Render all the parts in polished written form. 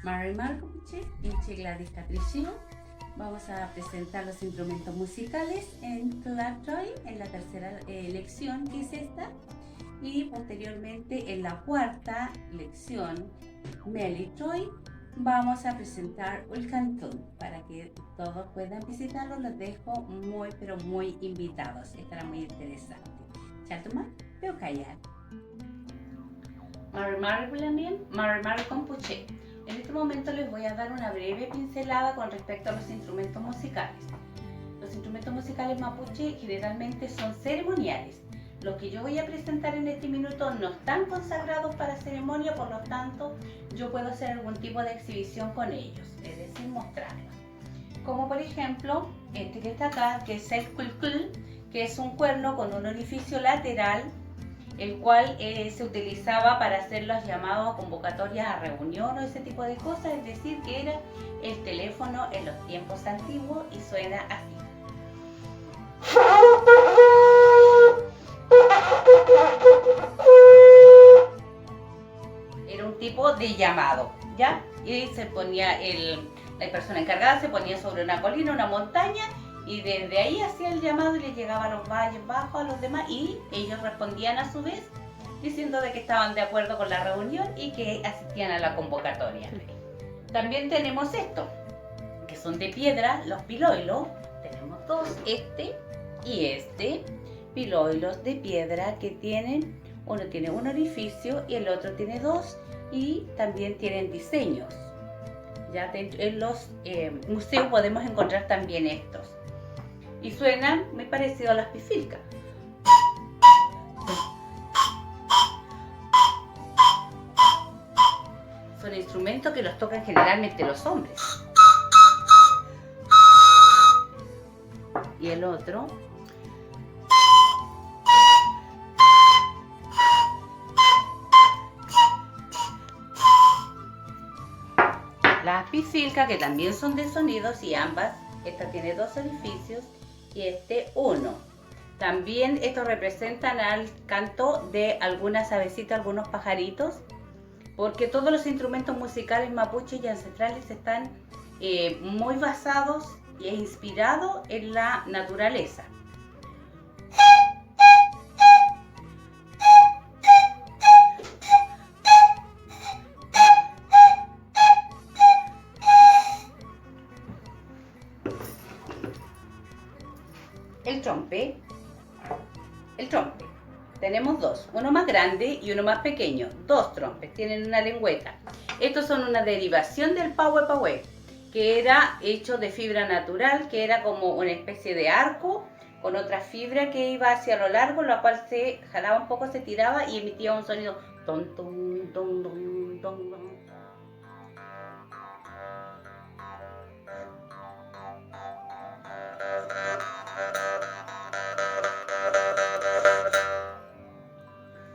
Marimar Compuche y Gladys Capricio. Vamos a presentar los instrumentos musicales en Clark Troy, en la tercera lección que es esta, y posteriormente en la cuarta lección, Melly Troy, vamos a presentar el cantón para que todos puedan visitarlo. Los dejo muy pero muy invitados, estará muy interesante. Chaltuma, veo callar. Marimar Compuche. En este momento les voy a dar una breve pincelada con respecto a los instrumentos musicales. Los instrumentos musicales mapuche generalmente son ceremoniales. Los que yo voy a presentar en este minuto no están consagrados para ceremonia, por lo tanto yo puedo hacer algún tipo de exhibición con ellos, es decir, mostrarlos. Como por ejemplo este que está acá, que es el culcul, que es un cuerno con un orificio lateral, el cual se utilizaba para hacer los llamados a convocatorias a reunión o ese tipo de cosas, es decir, que era el teléfono en los tiempos antiguos y suena así. Era un tipo de llamado, ¿ya? Y se ponía la persona encargada se ponía sobre una colina, una montaña, y desde ahí hacía el llamado y le llegaba a los valles bajos a los demás, y ellos respondían a su vez diciendo de que estaban de acuerdo con la reunión y que asistían a la convocatoria. También tenemos esto, que son de piedra, los piloilos. Tenemos dos, este y este, piloilos de piedra que tienen, uno tiene un orificio y el otro tiene dos, y también tienen diseños. Ya en los museos podemos encontrar también estos. Y suenan muy parecido a las pifilcas. Son instrumentos que los tocan generalmente los hombres. Y el otro. Las pifilcas, que también son de sonidos, y ambas, esta tiene dos orificios y este uno. También estos representan al canto de algunas avecitas, algunos pajaritos, porque todos los instrumentos musicales mapuches y ancestrales están muy basados e inspirados en la naturaleza. El trompe. Tenemos dos, uno más grande y uno más pequeño. Dos trompes, tienen una lengüeta. Estos son una derivación del paue, que era hecho de fibra natural, que era como una especie de arco con otra fibra que iba hacia lo largo, la cual se jalaba un poco, se tiraba y emitía un sonido ton, ton, ton, ton, ton, ton.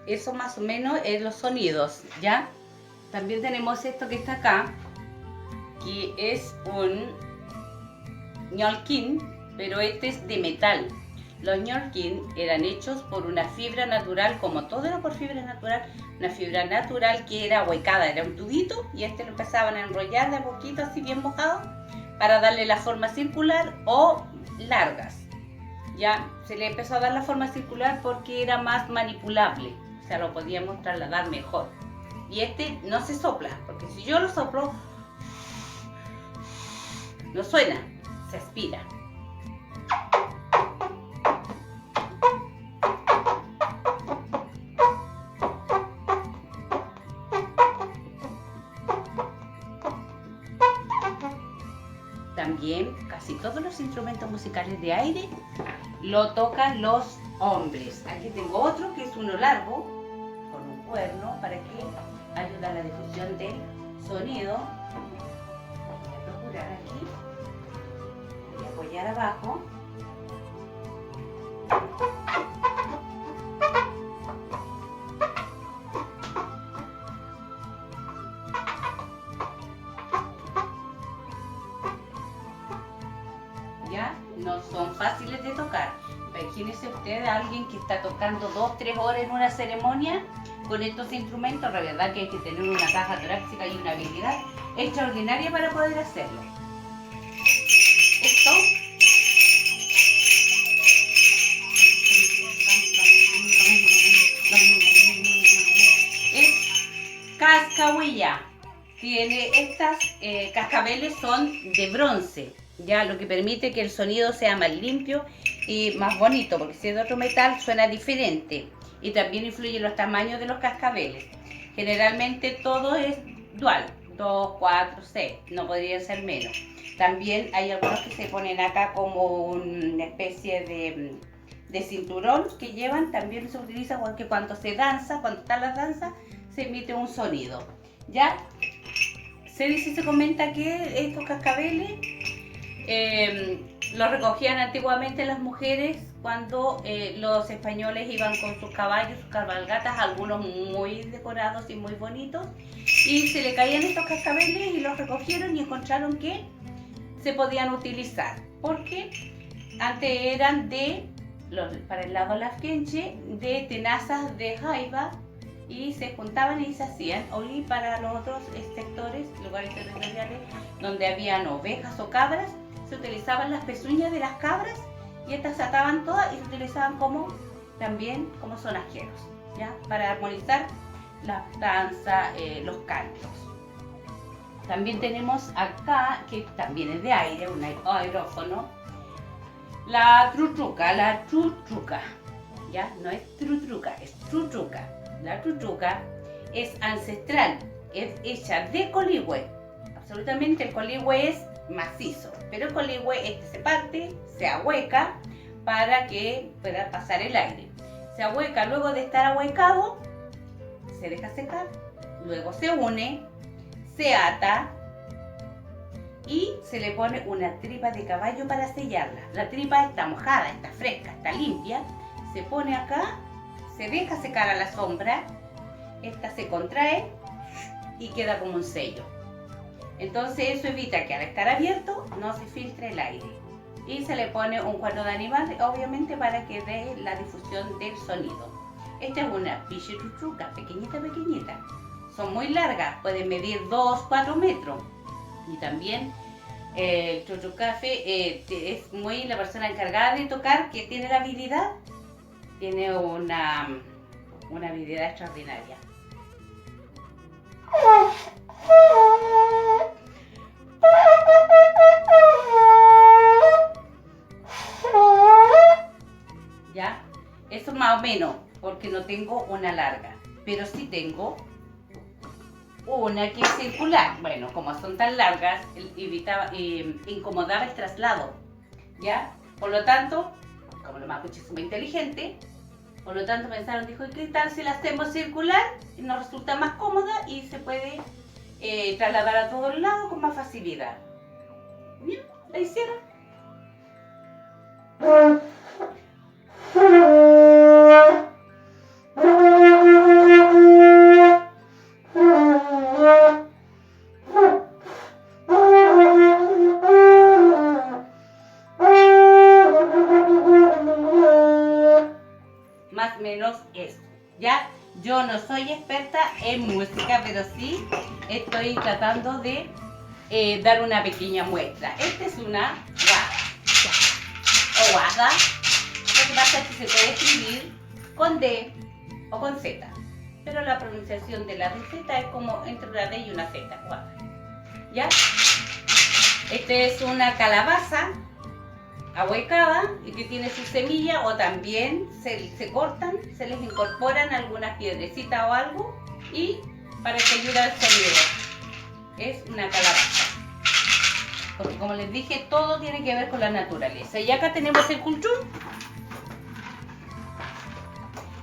Eso más o menos es los sonidos, ¿ya? También tenemos esto que está acá, que es un ñolquín, pero este es de metal. Los ñolquín eran hechos por una fibra natural, como todo era por fibra natural, una fibra natural que era ahuecada, era un tubito, y este lo empezaban a enrollar de a poquito, así bien mojado, para darle la forma circular o largas. Ya se le empezó a dar la forma circular porque era más manipulable, o sea, lo podíamos trasladar mejor. Y este no se sopla, porque si yo lo soplo, no suena, se aspira. También casi todos los instrumentos musicales de aire lo tocan los hombres. Aquí tengo otro que es uno largo, con un cuerno, para que ayude a la difusión del sonido. Voy a procurar aquí, voy a apoyar abajo. ¿Ya? No son fáciles de tocar. Imagínense usted a alguien que está tocando 2-3 horas en una ceremonia con estos instrumentos. La verdad que hay que tener una caja torácica y una habilidad extraordinaria para poder hacerlo. Esto es cascahuilla. Tiene estas cascabeles son de bronce, ya, lo que permite que el sonido sea más limpio y más bonito, porque si es de otro metal suena diferente. Y también influyen los tamaños de los cascabeles. Generalmente todo es dual, 2, 4, 6, no podrían ser menos. También hay algunos que se ponen acá como una especie de cinturón que llevan, también se utiliza porque cuando se danza, cuando están las danzas, se emite un sonido. ¿Ya? Se comenta que estos cascabeles los recogían antiguamente las mujeres cuando los españoles iban con sus caballos, sus cabalgatas, algunos muy decorados y muy bonitos, y se le caían estos cascabeles y los recogieron y encontraron que se podían utilizar, porque antes eran para el lado lafkenche, de tenazas de jaiba, y se juntaban y se hacían, y para los otros sectores, lugares territoriales donde habían ovejas o cabras, se utilizaban las pezuñas de las cabras y estas se ataban todas y se utilizaban también como sonajeros, ¿ya? Para armonizar la danza, los cantos. También tenemos acá, que también es de aire, un aerófono, la trutruca, ¿ya? No es trutruca, es trutruca. La trutruca es ancestral, es hecha de coligüe. Absolutamente el coligüe es macizo, pero el coligüe se parte, se ahueca para que pueda pasar el aire. Se ahueca, luego de estar ahuecado, se deja secar, luego se une, se ata y se le pone una tripa de caballo para sellarla. La tripa está mojada, está fresca, está limpia, se pone acá, se deja secar a la sombra, esta se contrae y queda como un sello. Entonces eso evita que al estar abierto no se filtre el aire. Y se le pone un cuerno de animal, obviamente, para que dé la difusión del sonido. Esta es una pichirutruca, pequeñita. Son muy largas, pueden medir 2, 4 metros. Y también el chuchucafe es muy la persona encargada de tocar, que tiene la habilidad, tiene una habilidad extraordinaria. ¿Ya? Eso más o menos, porque no tengo una larga, pero sí tengo una que es circular. Bueno, como son tan largas, incomodaba el traslado, ¿ya? Por lo tanto, como los mapuches son muy inteligentes, por lo tanto pensaron, dijo, ¿qué tal si la hacemos circular? Nos resulta más cómoda y se puede trasladar a todos lados con más facilidad. Bien, la hicieron. Más o menos eso, ¿ya? Yo no soy experta en música, pero sí estoy tratando de dar una pequeña muestra. Esta es una guada o guada. Lo que pasa es que se puede escribir con D o con Z, pero la pronunciación de la Z es como entre una D y una Z, guada. ¿Ya? Esta es una calabaza ahuecada y que tiene su semilla, o también se cortan, se les incorporan algunas piedrecitas o algo, y para que ayude al sonido. Es una calabaza, porque como les dije, todo tiene que ver con la naturaleza. Y acá tenemos el cultrún.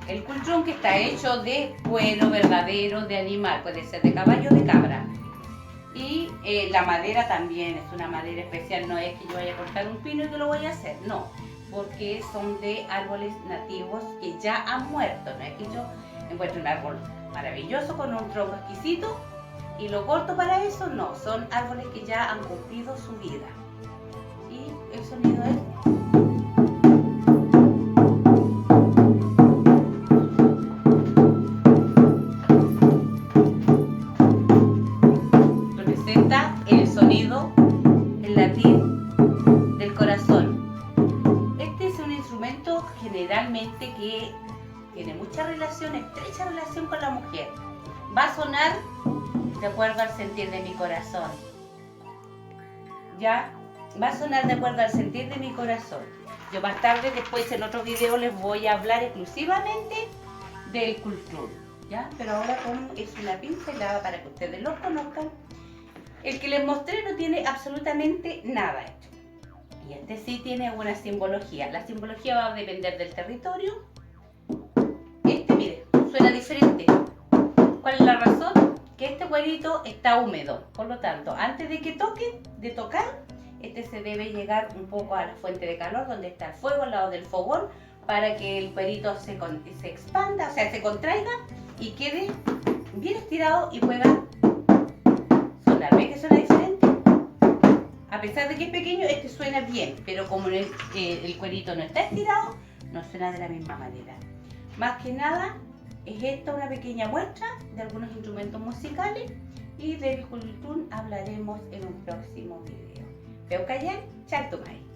El cultrún, que está hecho de cuero verdadero de animal, puede ser de caballo o de cabra. Y la madera también es una madera especial, no es que yo vaya a cortar un pino y que lo voy a hacer, no, porque son de árboles nativos que ya han muerto. No es que yo encuentre un árbol maravilloso con un tronco exquisito y lo corto para eso, no, son árboles que ya han cumplido su vida. Y el sonido es... cuerito generalmente que tiene mucha relación, estrecha relación con la mujer. Va a sonar de acuerdo al sentir de mi corazón. ¿Ya? Va a sonar de acuerdo al sentir de mi corazón. Yo más tarde, después en otro video, les voy a hablar exclusivamente del cultrún, ¿ya? Pero ahora como es una pincelada para que ustedes lo conozcan. El que les mostré no tiene absolutamente nada hecho. Y este sí tiene una simbología. La simbología va a depender del territorio. Este, mire, suena diferente. ¿Cuál es la razón? Que este cuerito está húmedo. Por lo tanto, antes de que toque, de tocar, este se debe llegar un poco a la fuente de calor donde está el fuego, al lado del fogón, para que el cuerito se expanda, o sea, se contraiga y quede bien estirado y pueda sonar. ¿Ves que suena diferente? A pesar de que es pequeño, este suena bien, pero como el cuerito no está estirado, no suena de la misma manera. Más que nada, es esta una pequeña muestra de algunos instrumentos musicales y del cultrún hablaremos en un próximo video. Veo callar, Chaltumay.